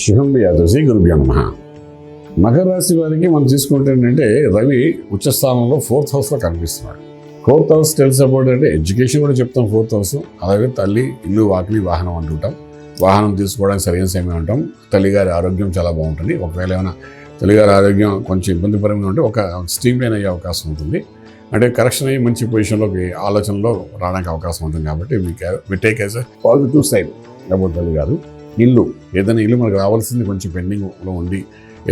శుభం యాదవ్ గురుభ్యో నమః. మకర రాశి వారికి మనం తీసుకుంటే ఏంటంటే రవి ఉచ్చస్థానంలో 4th హౌస్లో కనిపిస్తున్నాడు. 4th హౌస్ తెలుసు అబౌట్ అంటే ఎడ్యుకేషన్ కూడా చెప్తాం. 4th హౌస్ అలాగే తల్లి, ఇల్లు, వాకిలి, వాహనం అంటుంటాం. వాహనం తీసుకోవడానికి సరైన సమయం అంటాం. తల్లిగారి ఆరోగ్యం చాలా బాగుంటుంది. ఒకవేళ ఏమైనా తల్లిగారి ఆరోగ్యం కొంచెం ఇబ్బందికరంగా ఉంటే ఒక స్ట్రీమ్ లైన్ అయ్యే అవకాశం ఉంటుంది. అంటే కరెక్షన్ అయ్యి మంచి పొజిషన్లోకి ఆలోచనలో రావడానికి అవకాశం ఉంటుంది. కాబట్టి me take as a positive side about తల్లిగారు. ఇల్లు, ఏదైనా ఇల్లు మనకు రావాల్సింది కొంచెం పెండింగ్లో ఉండి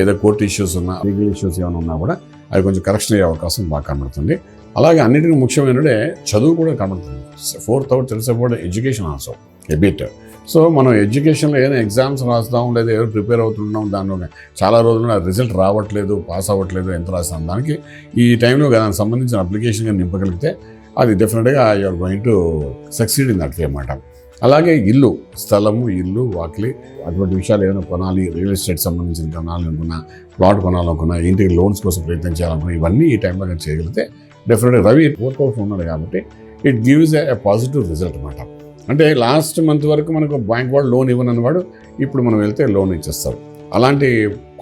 ఏదో కోర్టు ఇష్యూస్ ఉన్నా, లీగల్ ఇష్యూస్ ఏమైనా ఉన్నా కూడా అవి కొంచెం కరెక్షన్ అయ్యే అవకాశం బాగా కనబడుతుంది. అలాగే అన్నిటికీ ముఖ్యమైనదే చదువు కూడా కనబడుతుంది. 4th హౌస్ తెలిసే కూడా ఎడ్యుకేషన్ ఆల్సో ఎబిట్. సో మనం ఎడ్యుకేషన్లో ఏదైనా ఎగ్జామ్స్ రాస్తాం లేదా ఏదో ప్రిపేర్ అవుతున్నాం, దానిలో చాలా రోజులు రిజల్ట్ రావట్లేదు, పాస్ అవ్వట్లేదు, ఎంత రాస్తాం, దానికి ఈ టైంలో దానికి సంబంధించిన అప్లికేషన్గా నింపగలిగితే అది డెఫినెట్గా you're going to succeed in that way అన్నమాట. అలాగే ఇల్లు, స్థలము, ఇల్లు, వాకిలి అటువంటి విషయాలు ఏమైనా కొనాలి, రియల్ ఎస్టేట్ సంబంధించిన కొనాలనుకున్నా, ప్లాట్ కొనాలనుకున్నా, ఇంటికి లోన్స్ కోసం ప్రయత్నం చేయాలనుకున్నా, ఇవన్నీ ఈ టైంలో కానీ చేయగలిగితే డెఫినెట్గా రవి 4th హౌస్ ఉన్నాడు కాబట్టి it gives a positive result అనమాట. అంటే లాస్ట్ మంత్ వరకు మనకు బ్యాంక్ వాడు లోన్ ఇవ్వనన్నవాడు ఇప్పుడు మనం వెళ్తే లోన్ ఇచ్చేస్తారు. అలాంటి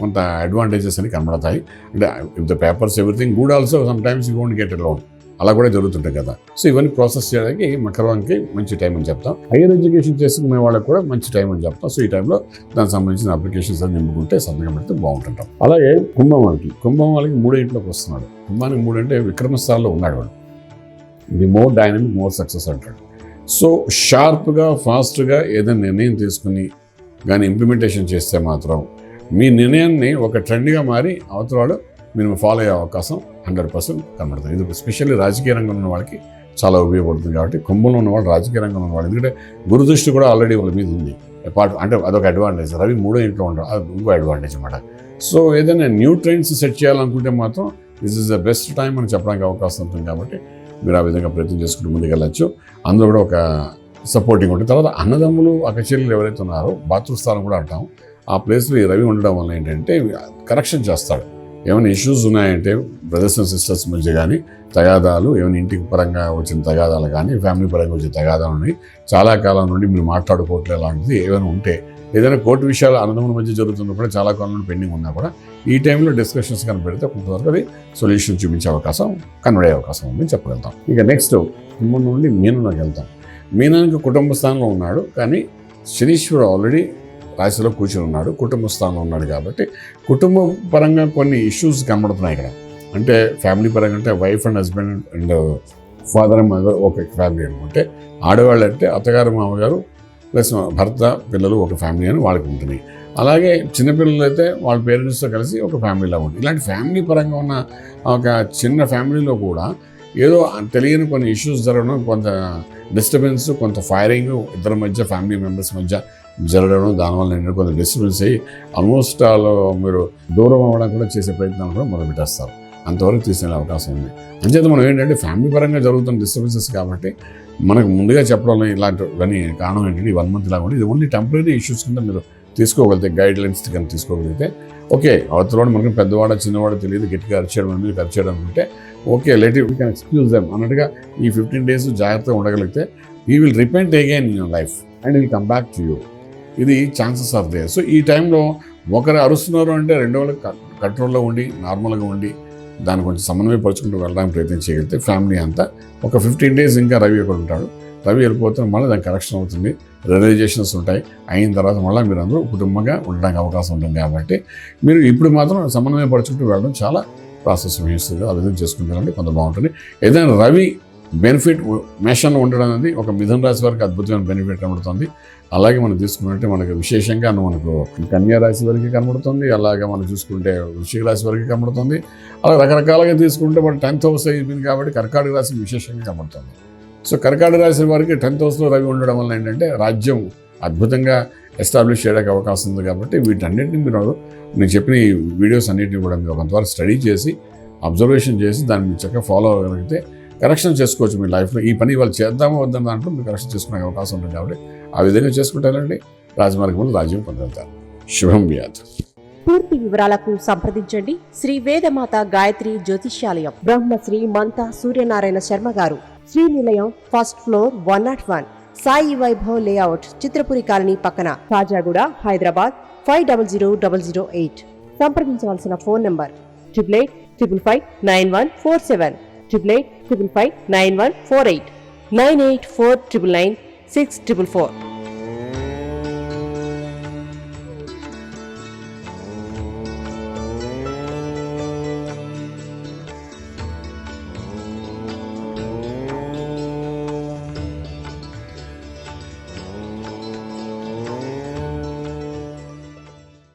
కొంత అడ్వాంటేజెస్ అని కనబడతాయి. అంటే if the papers everything good also some times you won't get a loan, అలా కూడా జరుగుతుంటాయి కదా. సో ఇవన్నీ ప్రాసెస్ చేయడానికి మకరానికి మంచి టైం అని చెప్తాం. హైయర్ ఎడ్యుకేషన్ చేసుకునే వాళ్ళకి కూడా మంచి టైం అని చెప్తాం. సో ఈ టైంలో దానికి సంబంధించిన అప్లికేషన్స్ అన్ని నింపుకుంటే సంతకం పెడితే బాగుంటుంటాం. అలాగే కుంభం వాళ్ళకి 3వ ఇంట్లోకి వస్తున్నాడు. కుంభానికి 3 అంటే విక్రమస్థానంలో ఉన్నాడు వాడు. The more dynamic, more success అంటాడు. సో షార్ప్గా, ఫాస్ట్గా ఏదైనా నిర్ణయం తీసుకుని కానీ ఇంప్లిమెంటేషన్ చేస్తే మాత్రం మీ నిర్ణయాన్ని ఒక ట్రెండ్గా మారి అవతలవాడు మీరు ఫాలో అయ్యే అవకాశం 100% కనబడుతుంది. ఇది స్పెషల్లీ రాజకీయ రంగంలో ఉన్న వాళ్ళకి చాలా ఉపయోగపడుతుంది. కాబట్టి కుంభంలో ఉన్నవాడు, రాజకీయ రంగంలో ఉన్నవాడు, ఎందుకంటే గురు దృష్టి కూడా ఆల్రెడీ వాళ్ళ మీద ఉంది. అంటే అదొక అడ్వాంటేజ్. రవి 3వ ఇంట్లో ఉండడం అది ఇంకో అడ్వాంటేజ్ అన్నమాట. సో ఏదైనా న్యూ ట్రెండ్స్ సెట్ చేయాలనుకుంటే మాత్రం this is the best time అని చెప్పడానికి అవకాశం ఉంటుంది. కాబట్టి మీరు ఆ విధంగా ప్రయత్నం చేసుకుంటూ ముందుకెళ్ళచ్చు. అందులో కూడా ఒక సపోర్టింగ్ ఉంటుంది. తర్వాత అన్నదమ్ములు, అక్కచెల్లెలు ఎవరైతే ఉన్నారో బాతృస్థానం కూడా అంటాం, ఆ ప్లేస్లో ఈ రవి ఉండడం వల్ల ఏంటంటే కరెక్షన్ చేస్తాడు. ఏమైనా ఇష్యూస్ ఉన్నాయంటే బ్రదర్స్ అండ్ సిస్టర్స్ మధ్య కానీ తగాదాలు, ఏమైనా ఇంటికి పరంగా వచ్చిన తగాదాలు కానీ, ఫ్యామిలీ పరంగా వచ్చిన తగాదాలు ఉన్నాయి, చాలా కాలం నుండి మీరు మాట్లాడుకోవట్లేదు, లాంటిది ఏమైనా ఉంటే, ఏదైనా కోర్టు విషయాలు అన్నదమ్ముల మధ్య జరుగుతున్నా కూడా చాలా కాలం నుండి పెండింగ్ ఉన్నా కూడా ఈ టైంలో డిస్కషన్స్ కనుక పెడితే కొంతవరకు అది సొల్యూషన్ చూపించే అవకాశం, కన్వడే అవకాశం ఉందని చెప్పగలుగుతాం. ఇక నెక్స్ట్ కుంభం నుండి మీనంలోకి వెళ్తాం. మీనానికి కుటుంబ స్థానంలో ఉన్నాడు, కానీ శనీశ్వరుడు ఆల్రెడీ రాశిలో కూర్చొని ఉన్నాడు, కుటుంబ స్థానంలో ఉన్నాడు. కాబట్టి కుటుంబ పరంగా కొన్ని ఇష్యూస్ కనబడుతున్నాయి ఇక్కడ. అంటే ఫ్యామిలీ పరంగా అంటే wife and husband and father and mother ఒక ఫ్యామిలీ అనుకుంటే, ఆడవాళ్ళు అంటే అత్తగారు, మామగారు ప్లస్ భర్త, పిల్లలు ఒక ఫ్యామిలీ అని వాళ్ళకి ఉంటుంది. అలాగే చిన్నపిల్లలు అయితే వాళ్ళ పేరెంట్స్తో కలిసి ఒక ఫ్యామిలీలా ఉంటుంది. ఇలాంటి ఫ్యామిలీ పరంగా ఉన్న ఒక చిన్న ఫ్యామిలీలో కూడా ఏదో తెలియని కొన్ని ఇష్యూస్ జరగడం, కొంత డిస్టర్బెన్స్, కొంత ఫైరింగ్ ఇద్దరి మధ్య, ఫ్యామిలీ మెంబర్స్ మధ్య జరగడం, దానివల్ల నేను కొంత డిస్టర్బెన్స్ అయ్యి ఆల్మోస్ట్ మీరు దూరం అవ్వడానికి కూడా చేసే ప్రయత్నాలు కూడా మొదలుపెట్టేస్తారు. అంతవరకు తీసుకునే అవకాశం ఉంది. అంచేత మనం ఏంటంటే ఫ్యామిలీ పరంగా జరుగుతున్న డిస్టర్బెన్సెస్ కాబట్టి మనకు ముందుగా చెప్పడం ఇలాంటివన్నీ కారణం ఏంటంటే 1 month ఇలా కూడా ఇది ఓన్లీ టెంపరీ ఇష్యూస్ కింద మీరు తీసుకోగలిగితే, గైడ్ లైన్స్ కనుక తీసుకోగలిగితే ఓకే. అవతలవాడు మనకి పెద్దవాడ చిన్నవాడు తెలియదు, గట్టిగా అరిచేయడం మీద ఖర్చేయడం అనుకుంటే okay, let you can excuse them అన్నట్టుగా ఈ 15 days జాగ్రత్తగా ఉండగలిగితే he will repent again in your life and will come back to you. ఇది ఛాన్సెస్ ఆర్ దే. సో ఈ టైంలో ఒకరు అరుస్తున్నారు అంటే రెండో వాళ్ళకి కంట్రోల్లో ఉండి, నార్మల్గా ఉండి దాన్ని కొంచెం సమన్వయపరుచుకుంటూ వెళ్ళడానికి ప్రయత్నం చేయగలిగితే ఫ్యామిలీ అంతా ఒక 15 days ఇంకా రవి అక్కడ ఉంటాడు. రవి వెళ్ళిపోతే మళ్ళీ దానికి కరెక్షన్ అవుతుంది, రియలైజేషన్స్ ఉంటాయి. అయిన తర్వాత మళ్ళీ మీరు అందరూ కుటుంబంగా ఉండడానికి అవకాశం ఉంటుంది. కాబట్టి మీరు ఇప్పుడు మాత్రం సమన్వయపరుచుకుంటూ వెళ్ళడం చాలా ప్రాసెస్ వహిస్తుంది. ఆ విధంగా చేసుకుంటారంటే కొంత బాగుంటుంది. ఏదైనా రవి బెనిఫిట్ మేషంలో ఉండడం అనేది ఒక మిథున రాశి వారికి అద్భుతమైన బెనిఫిట్ కనబడుతుంది. అలాగే మనం తీసుకున్నట్టే మనకు విశేషంగా మనకు కన్యా రాశి వారికి కనబడుతుంది. అలాగే మనం చూసుకుంటే వృశ్చిక రాశి వారికి కనబడుతుంది. అలా రకరకాలుగా తీసుకుంటే మన 10th హౌస్ అయిపోయింది కాబట్టి కర్కాటక రాశి విశేషంగా కనబడుతుంది. సో కర్కాటక రాశి వారికి 10th హౌస్లో రవి ఉండడం వల్ల ఏంటంటే రాజ్యం అద్భుతంగా ఎస్టాబ్లిష్ చేయడానికి అవకాశం ఉంది. కాబట్టి వీటన్నిటిని మీరు నేను చెప్పిన ఈ వీడియోస్ అన్నింటినీ కూడా మీరు కొంతవరకు స్టడీ చేసి, అబ్జర్వేషన్ చేసి దాన్ని మీరు చక్కగా ఫాలో అవ్వగలిగితే కరెక్షన్ చేసుకోవచ్చు. మీ లైఫ్లో ఈ పని వాళ్ళు చేద్దామో వద్దని దాంట్లో మీరు కరెక్షన్ చేసుకునే అవకాశం ఉంటుంది. కాబట్టి ఆ విధంగా చేసుకుంటారండి రాజమార్గంలో రాజ్యం పొందుతారు. శుభం వ్యాధి. పూర్తి వివరాలకు సంప్రదించండి శ్రీ వేదమాత గాయత్రి జ్యోతిష్యాలయం, బ్రహ్మశ్రీ మంతా సూర్యనారాయణ శర్మ గారు, Srinilayam, 1st floor, 101, Sai Vaibhav layout, Chitrapuri colony పక్కన, కాజాగూడ, హైదరాబాద్ 500008. సంప్రదించవలసిన ఫోన్ నంబర్ 8855559147, 8855559148, 9849996644.